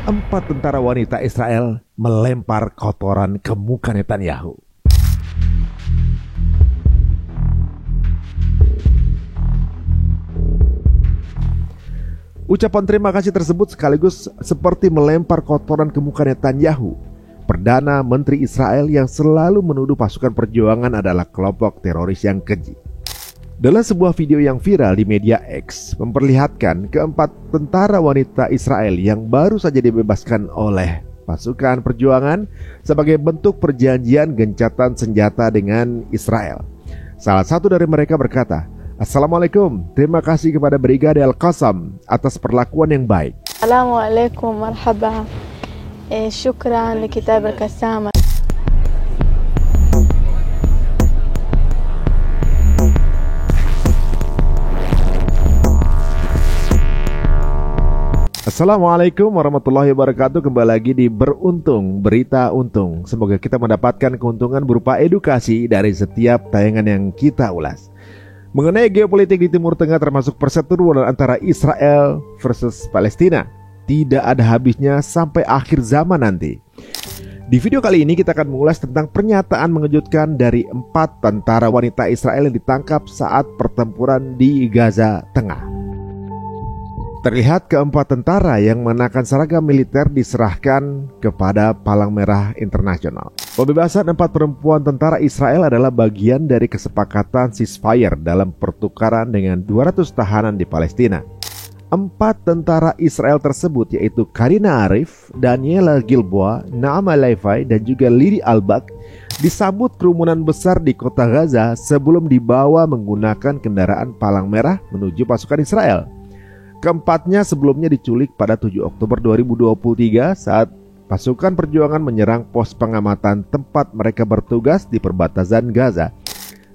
4 tentara wanita Israel melempar kotoran ke muka Netanyahu. Ucapan terima kasih tersebut sekaligus seperti melempar kotoran ke muka Netanyahu, Perdana Menteri Israel yang selalu menuduh pasukan perjuangan adalah kelompok teroris yang keji. Dalam sebuah video yang viral di media X memperlihatkan keempat tentara wanita Israel yang baru saja dibebaskan oleh pasukan perjuangan sebagai bentuk perjanjian gencatan senjata dengan Israel. Salah satu dari mereka berkata, "Assalamualaikum, terima kasih kepada Brigade Al-Qassam atas perlakuan yang baik." Assalamualaikum, marhaba, syukran li kitab Al-Qassam. Assalamualaikum warahmatullahi wabarakatuh. Kembali lagi di Beruntung, Berita Untung. Semoga kita mendapatkan keuntungan berupa edukasi dari setiap tayangan yang kita ulas. Mengenai geopolitik di Timur Tengah termasuk perseteruan antara Israel versus Palestina, tidak ada habisnya sampai akhir zaman nanti. Di video kali ini kita akan mengulas tentang pernyataan mengejutkan dari 4 tentara wanita Israel yang ditangkap saat pertempuran di Gaza Tengah. Terlihat keempat tentara yang mengenakan seragam militer diserahkan kepada Palang Merah Internasional. Pembebasan 4 perempuan tentara Israel adalah bagian dari kesepakatan ceasefire dalam pertukaran dengan 200 tahanan di Palestina. 4 tentara Israel tersebut yaitu Karina Arif, Daniela Gilboa, Naama Levi, dan juga Lidi Albak disambut kerumunan besar di kota Gaza sebelum dibawa menggunakan kendaraan Palang Merah menuju pasukan Israel. Keempatnya sebelumnya diculik pada 7 Oktober 2023 saat pasukan perjuangan menyerang pos pengamatan tempat mereka bertugas di perbatasan Gaza.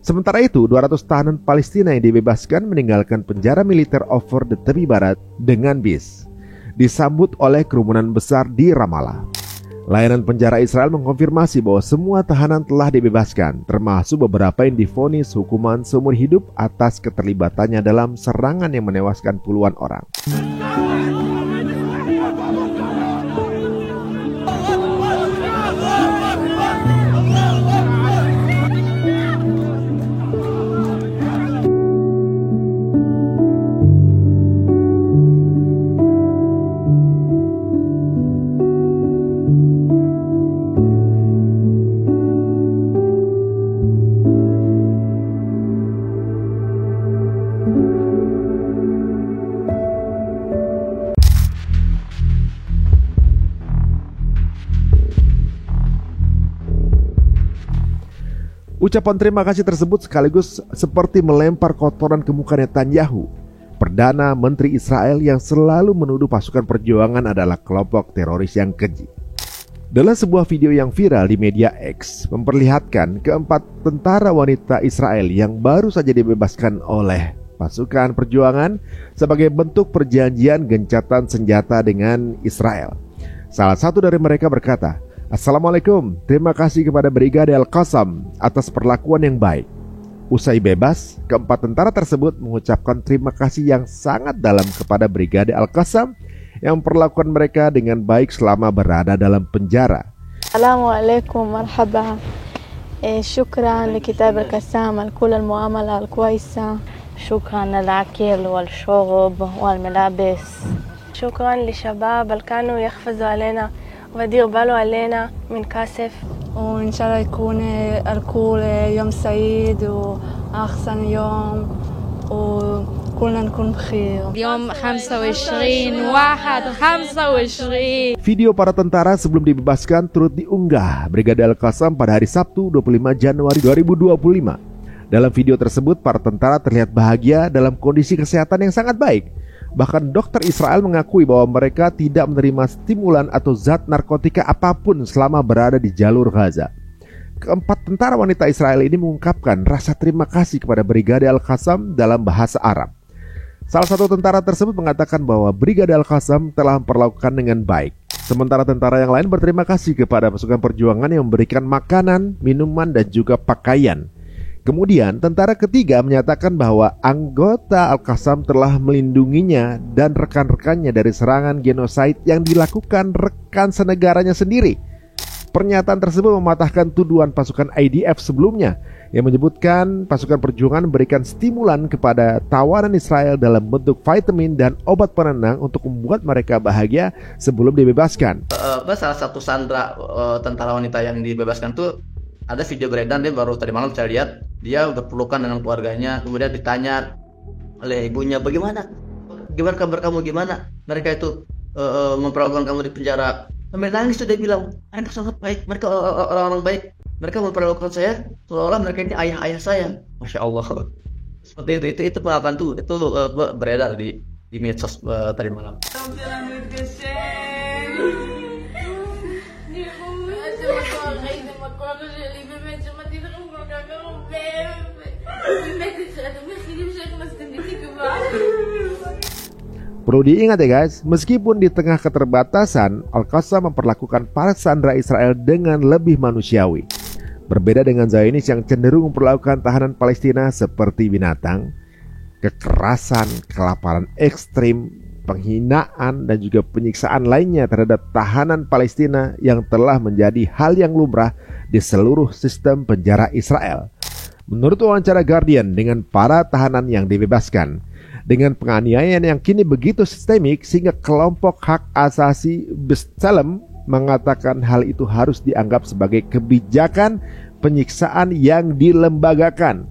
Sementara itu, 200 tahanan Palestina yang dibebaskan meninggalkan penjara militer over the tepi barat dengan bis, disambut oleh kerumunan besar di Ramallah. Layanan penjara Israel mengkonfirmasi bahwa semua tahanan telah dibebaskan, termasuk beberapa yang divonis hukuman seumur hidup atas keterlibatannya dalam serangan yang menewaskan puluhan orang. Ucapan terima kasih tersebut sekaligus seperti melempar kotoran ke muka Netanyahu, Perdana Menteri Israel yang selalu menuduh pasukan perjuangan adalah kelompok teroris yang keji. Dalam sebuah video yang viral di media X memperlihatkan keempat tentara wanita Israel yang baru saja dibebaskan oleh pasukan perjuangan sebagai bentuk perjanjian gencatan senjata dengan Israel. Salah satu dari mereka berkata, "Assalamualaikum, terima kasih kepada Brigade Al-Qassam atas perlakuan yang baik." Usai bebas, keempat tentara tersebut mengucapkan terima kasih yang sangat dalam kepada Brigade Al-Qassam yang memperlakukan mereka dengan baik selama berada dalam penjara. Assalamualaikum, marhaba, syukran li kitab Al-Qassam al kull al-muamala al-kwaisa, shukran al-akil wal-shurb wal-malabis, shukran li shabab al-kanu yakhfazu alena ودير باله علينا من كاسف وإن شاء الله يكون الكل يوم سعيد وأحسن يوم وكلنا نكون بخير. يوم 25/1/25. Video para tentara sebelum dibebaskan turut diunggah Brigade Al-Qassam pada hari Sabtu 25 Januari 2025. Dalam video tersebut para tentara terlihat bahagia dalam kondisi kesehatan yang sangat baik. Bahkan dokter Israel mengakui bahwa mereka tidak menerima stimulan atau zat narkotika apapun selama berada di jalur Gaza. Keempat tentara wanita Israel ini mengungkapkan rasa terima kasih kepada Brigade Al-Qassam dalam bahasa Arab. Salah satu tentara tersebut mengatakan bahwa Brigade Al-Qassam telah memperlakukan dengan baik. Sementara tentara yang lain berterima kasih kepada pasukan perjuangan yang memberikan makanan, minuman, dan juga pakaian Kemudian tentara ketiga menyatakan bahwa anggota Al-Qassam telah melindunginya dan rekan-rekannya dari serangan genosid yang dilakukan rekan senegaranya sendiri. Pernyataan tersebut mematahkan tuduhan pasukan IDF sebelumnya yang menyebutkan pasukan perjuangan memberikan stimulan kepada tawanan Israel dalam bentuk vitamin dan obat penenang untuk membuat mereka bahagia sebelum dibebaskan. Salah satu sandera tentara wanita yang dibebaskan tuh ada video beredar, dia baru tadi malam saya lihat, dia udah pelukan dengan keluarganya, kemudian ditanya oleh ibunya, bagaimana kabar kamu, gimana mereka itu memperlakukan kamu di penjara. Sampai nangis tuh dia bilang, mereka sangat baik, mereka orang-orang baik, mereka memperlakukan saya seolah-olah mereka ini ayah saya. Masya Allah. Seperti itu pengakuan tuh, itu beredar di medsos tadi malam. Perlu diingat ya guys, meskipun di tengah keterbatasan, Al-Qassam memperlakukan para sandera Israel dengan lebih manusiawi. Berbeda dengan Zionis yang cenderung memperlakukan tahanan Palestina seperti binatang, kekerasan, kelaparan ekstrim, penghinaan, dan juga penyiksaan lainnya terhadap tahanan Palestina yang telah menjadi hal yang lumrah di seluruh sistem penjara Israel. Menurut wawancara Guardian dengan para tahanan yang dibebaskan, dengan penganiayaan yang kini begitu sistemik sehingga kelompok hak asasi B'Tselem mengatakan hal itu harus dianggap sebagai kebijakan penyiksaan yang dilembagakan.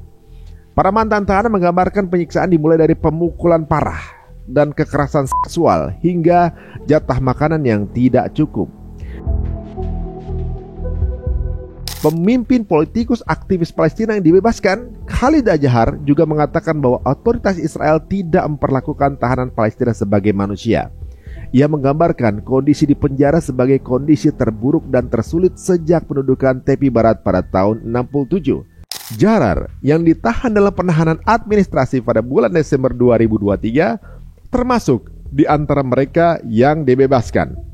Para mantan tahanan menggambarkan penyiksaan dimulai dari pemukulan parah dan kekerasan seksual hingga jatah makanan yang tidak cukup. Pemimpin politikus aktivis Palestina yang dibebaskan, Khalid Al-Jahar, juga mengatakan bahwa otoritas Israel tidak memperlakukan tahanan Palestina sebagai manusia. Ia menggambarkan kondisi di penjara sebagai kondisi terburuk dan tersulit sejak pendudukan tepi barat pada tahun 67. Jahar yang ditahan dalam penahanan administrasi pada bulan Desember 2023 termasuk di antara mereka yang dibebaskan.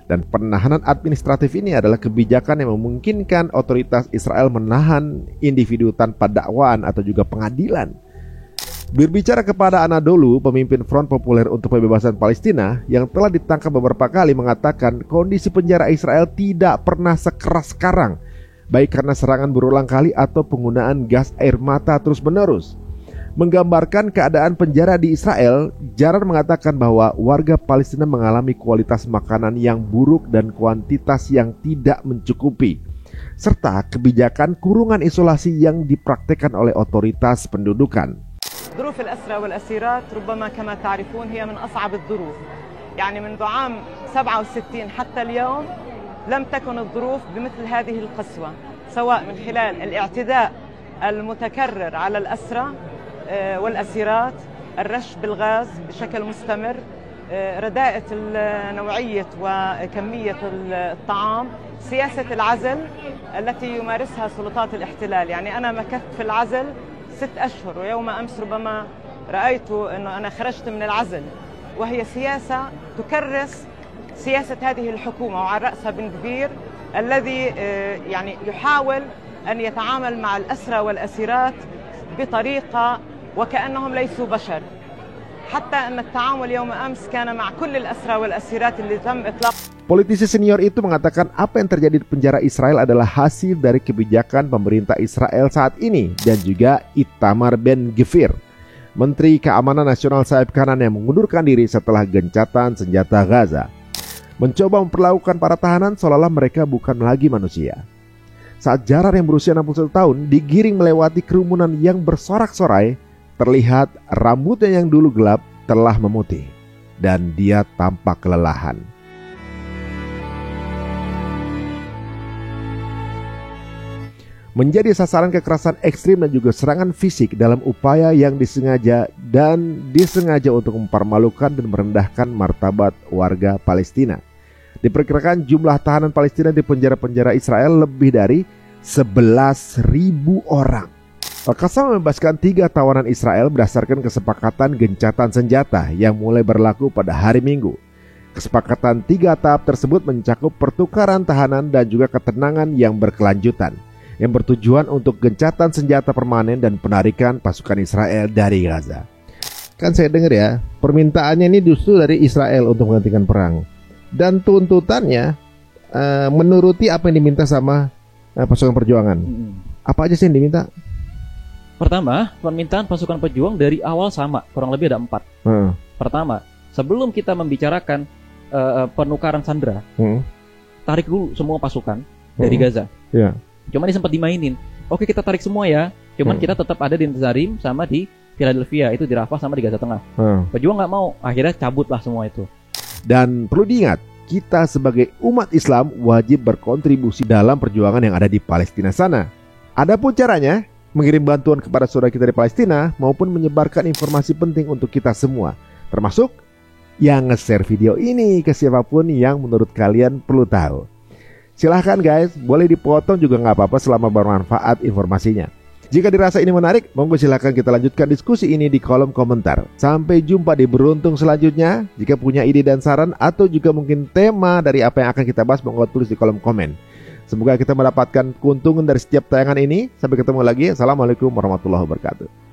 Dan penahanan administratif ini adalah kebijakan yang memungkinkan otoritas Israel menahan individu tanpa dakwaan atau juga pengadilan. Berbicara kepada Anadolu, pemimpin Front Populer untuk Pembebasan Palestina yang telah ditangkap beberapa kali, mengatakan kondisi penjara Israel tidak pernah sekeras sekarang, baik karena serangan berulang kali atau penggunaan gas air mata terus-menerus. Menggambarkan keadaan penjara di Israel, Jahar mengatakan bahwa warga Palestina mengalami kualitas makanan yang buruk dan kuantitas yang tidak mencukupi, serta kebijakan kurungan isolasi yang dipraktekkan oleh otoritas pendudukan. ظروف الأسرى والأسيرات ربما كما تعرفون هي من أصعب الظروف، يعني منذ عام 67 حتى اليوم لم تكن الظروف بمثل هذه القسوة، سواء من خلال الاعتداء المتكرر على الأسرى والأسيرات، الرش بالغاز بشكل مستمر، رداءة نوعية وكمية الطعام، سياسة العزل التي يمارسها سلطات الاحتلال. يعني أنا مكثت في العزل 6 أشهر، ويوم أمس ربما رأيت أنه أنا خرجت من العزل، وهي سياسة تكرس سياسة هذه الحكومة وعلى رأسها بن كبير الذي يعني يحاول أن يتعامل مع الأسرى والأسيرات بطريقة وكأنهم ليسوا بشر، حتى أن التعامل يوم أمس كان مع كل الأسرى والأسيرات اللي تم إطلاق. Politisi senior itu mengatakan apa yang terjadi di penjara Israel adalah hasil dari kebijakan pemerintah Israel saat ini dan juga Itamar Ben-Gvir, Menteri Keamanan Nasional sayap kanan yang mengundurkan diri setelah gencatan senjata Gaza, mencoba memperlakukan para tahanan seolah-olah mereka bukan lagi manusia. Saat Jahar yang berusia 61 tahun digiring melewati kerumunan yang bersorak-sorai, terlihat rambutnya yang dulu gelap telah memutih dan dia tampak kelelahan. Menjadi sasaran kekerasan ekstrim dan juga serangan fisik dalam upaya yang disengaja untuk mempermalukan dan merendahkan martabat warga Palestina. Diperkirakan jumlah tahanan Palestina di penjara-penjara Israel lebih dari 11.000 orang. Al-Qassam membebaskan 3 tawanan Israel berdasarkan kesepakatan gencatan senjata yang mulai berlaku pada hari Minggu. Kesepakatan 3 tahap tersebut mencakup pertukaran tahanan dan juga ketenangan yang berkelanjutan, yang bertujuan untuk gencatan senjata permanen dan penarikan pasukan Israel dari Gaza. Kan saya dengar ya, permintaannya ini justru dari Israel untuk menghentikan perang. Dan tuntutannya menuruti apa yang diminta sama pasukan perjuangan. Apa aja sih yang diminta? Pertama, permintaan pasukan pejuang dari awal sama, kurang lebih ada 4. Pertama, sebelum kita membicarakan penukaran sandera, tarik dulu semua pasukan dari Gaza. Yeah. Cuman ini sempat dimainin. Oke, kita tarik semua ya. Cuman kita tetap ada di Netzarim sama di Philadelphia, itu di Rafah sama di Gaza Tengah. Pejuang nggak mau, akhirnya cabutlah semua itu. Dan perlu diingat, kita sebagai umat Islam wajib berkontribusi dalam perjuangan yang ada di Palestina sana. Adapun caranya, mengirim bantuan kepada saudara kita di Palestina maupun menyebarkan informasi penting untuk kita semua, termasuk yang nge-share video ini ke siapapun yang menurut kalian perlu tahu. Silahkan guys, boleh dipotong juga nggak apa-apa selama bermanfaat informasinya. Jika dirasa ini menarik, monggo silahkan kita lanjutkan diskusi ini di kolom komentar. Sampai jumpa di Beruntung selanjutnya. Jika punya ide dan saran atau juga mungkin tema dari apa yang akan kita bahas, monggo tulis di kolom komen. Semoga kita mendapatkan keuntungan dari setiap tayangan ini. Sampai ketemu lagi. Assalamualaikum warahmatullahi wabarakatuh.